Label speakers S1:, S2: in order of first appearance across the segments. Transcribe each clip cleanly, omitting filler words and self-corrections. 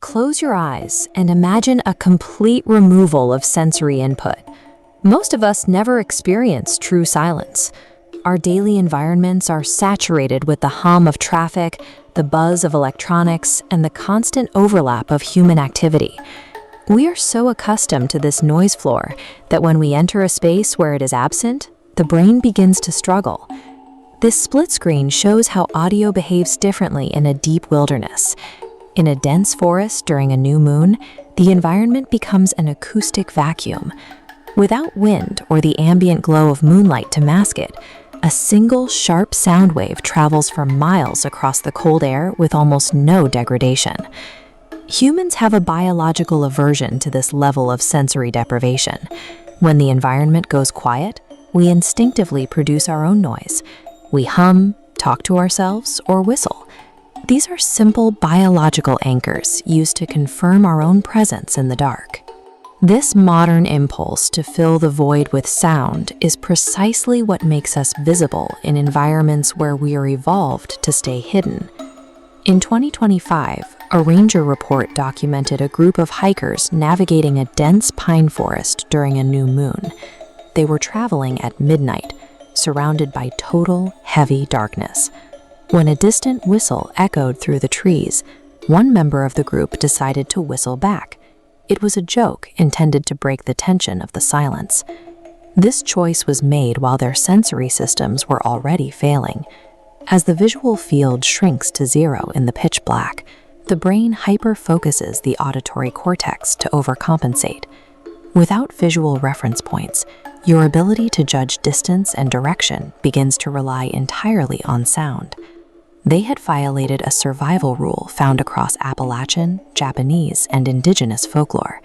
S1: Close your eyes and imagine a complete removal of sensory input. Most of us never experience true silence. Our daily environments are saturated with the hum of traffic, the buzz of electronics, and the constant overlap of human activity. We are so accustomed to this noise floor that when we enter a space where it is absent, the brain begins to struggle. This split screen shows how audio behaves differently in a deep wilderness. In a dense forest during a new moon, the environment becomes an acoustic vacuum. Without wind or the ambient glow of moonlight to mask it, a single sharp sound wave travels for miles across the cold air with almost no degradation. Humans have a biological aversion to this level of sensory deprivation. When the environment goes quiet, we instinctively produce our own noise. We hum, talk to ourselves, or whistle. These are simple biological anchors used to confirm our own presence in the dark. This modern impulse to fill the void with sound is precisely what makes us visible in environments where we are evolved to stay hidden. In 2025, a ranger report documented a group of hikers navigating a dense pine forest during a new moon. They were traveling at midnight, surrounded by total, heavy darkness. When a distant whistle echoed through the trees, one member of the group decided to whistle back. It was a joke intended to break the tension of the silence. This choice was made while their sensory systems were already failing. As the visual field shrinks to zero in the pitch black, the brain hyper-focuses the auditory cortex to overcompensate. Without visual reference points, your ability to judge distance and direction begins to rely entirely on sound. They had violated a survival rule found across Appalachian, Japanese, and indigenous folklore.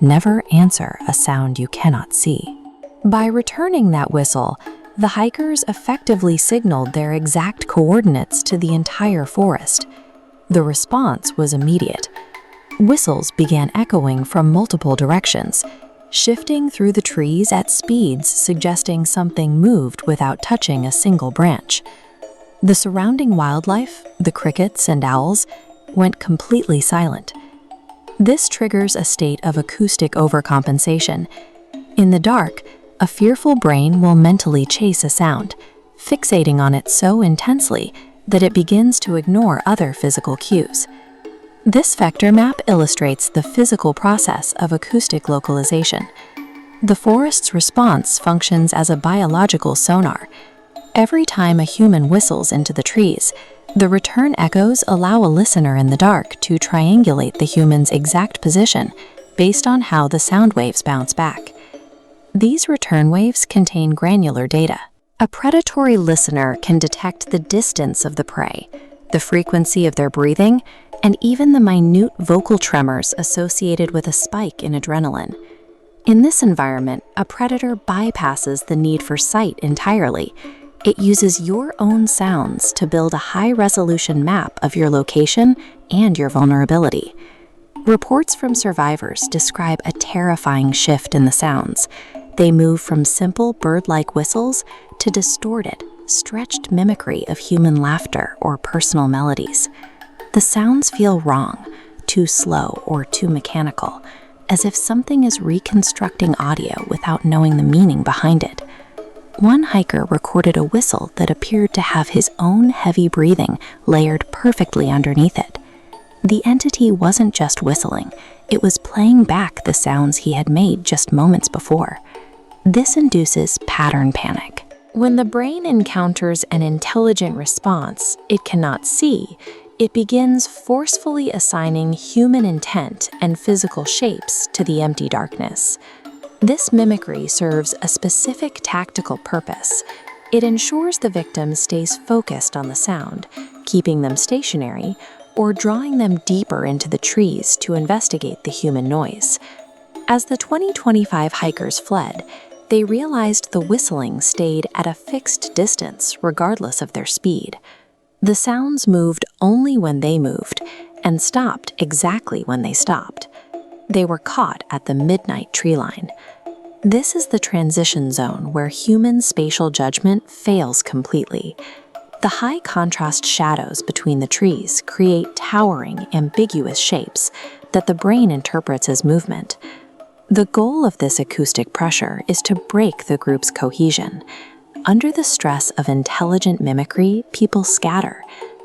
S1: Never answer a sound you cannot see. By returning that whistle, the hikers effectively signaled their exact coordinates to the entire forest. The response was immediate. Whistles began echoing from multiple directions, shifting through the trees at speeds suggesting something moved without touching a single branch. The surrounding wildlife, the crickets and owls, went completely silent. This triggers a state of acoustic overcompensation. In the dark, a fearful brain will mentally chase a sound, fixating on it so intensely that it begins to ignore other physical cues. This vector map illustrates the physical process of acoustic localization. The forest's response functions as a biological sonar. Every time a human whistles into the trees, the return echoes allow a listener in the dark to triangulate the human's exact position based on how the sound waves bounce back. These return waves contain granular data. A predatory listener can detect the distance of the prey, the frequency of their breathing, and even the minute vocal tremors associated with a spike in adrenaline. In this environment, a predator bypasses the need for sight entirely. It uses your own sounds to build a high-resolution map of your location and your vulnerability. Reports from survivors describe a terrifying shift in the sounds. They move from simple bird-like whistles to distorted, stretched mimicry of human laughter or personal melodies. The sounds feel wrong, too slow or too mechanical, as if something is reconstructing audio without knowing the meaning behind it. One hiker recorded a whistle that appeared to have his own heavy breathing layered perfectly underneath it. The entity wasn't just whistling, it was playing back the sounds he had made just moments before. This induces pattern panic. When the brain encounters an intelligent response it cannot see, it begins forcefully assigning human intent and physical shapes to the empty darkness. This mimicry serves a specific tactical purpose. It ensures the victim stays focused on the sound, keeping them stationary, or drawing them deeper into the trees to investigate the human noise. As the 2025 hikers fled, they realized the whistling stayed at a fixed distance regardless of their speed. The sounds moved only when they moved, and stopped exactly when they stopped. They were caught at the midnight tree line. This is the transition zone where human spatial judgment fails completely. The high contrast shadows between the trees create towering, ambiguous shapes that the brain interprets as movement. The goal of this acoustic pressure is to break the group's cohesion. Under the stress of intelligent mimicry, people scatter.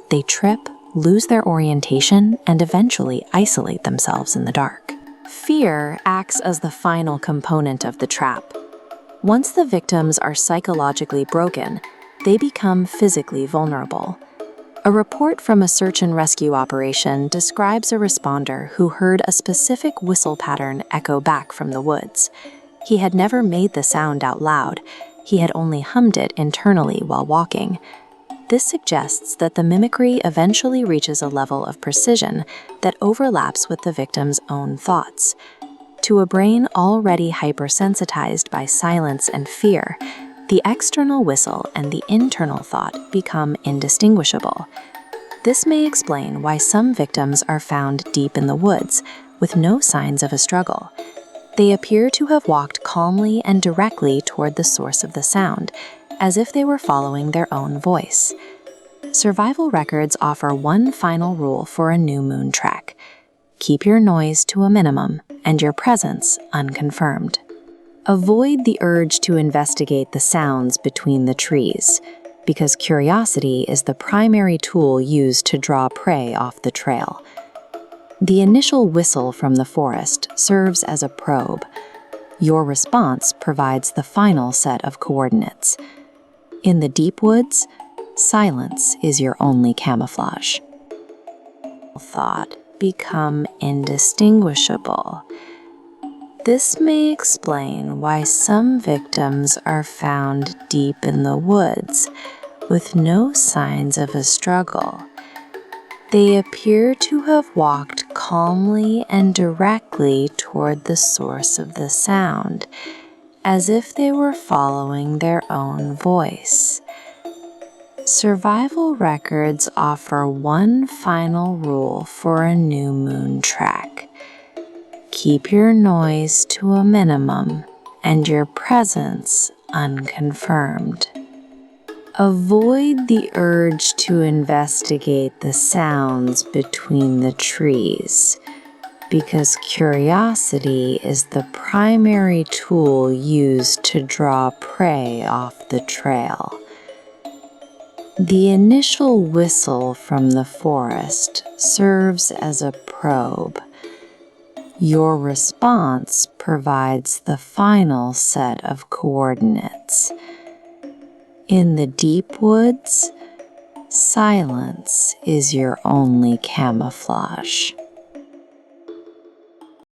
S1: They trip, lose their orientation, and eventually isolate themselves in the dark. Fear acts as the final component of the trap. Once the victims are psychologically broken, they become physically vulnerable. A report from a search and rescue operation describes a responder who heard a specific whistle pattern echo back from the woods. He had never made the sound out loud. He had only hummed it internally while walking. This suggests that the mimicry eventually reaches a level of precision that overlaps with the victim's own thoughts. To a brain already hypersensitized by silence and fear, the external whistle and the internal thought become indistinguishable. This may explain why some victims are found deep in the woods with no signs of a struggle. They appear to have walked calmly and directly toward the source of the sound, as if they were following their own voice. Survival records offer one final rule for a new moon trek: keep your noise to a minimum and your presence unconfirmed. Avoid the urge to investigate the sounds between the trees, because curiosity is the primary tool used to draw prey off the trail. The initial whistle from the forest serves as a probe. Your response provides the final set of coordinates. In the deep woods, silence is your only camouflage. Thought become indistinguishable. This may explain why some victims are found deep in the woods with no signs of a struggle. They appear to have walked calmly and directly toward the source of the sound, as if they were following their own voice. Survival records offer one final rule for a new moon trek: keep your noise to a minimum and your presence unconfirmed. Avoid the urge to investigate the sounds between the trees, because curiosity is the primary tool used to draw prey off the trail. The initial whistle from the forest serves as a probe. Your response provides the final set of coordinates. In the deep woods, silence is your only camouflage.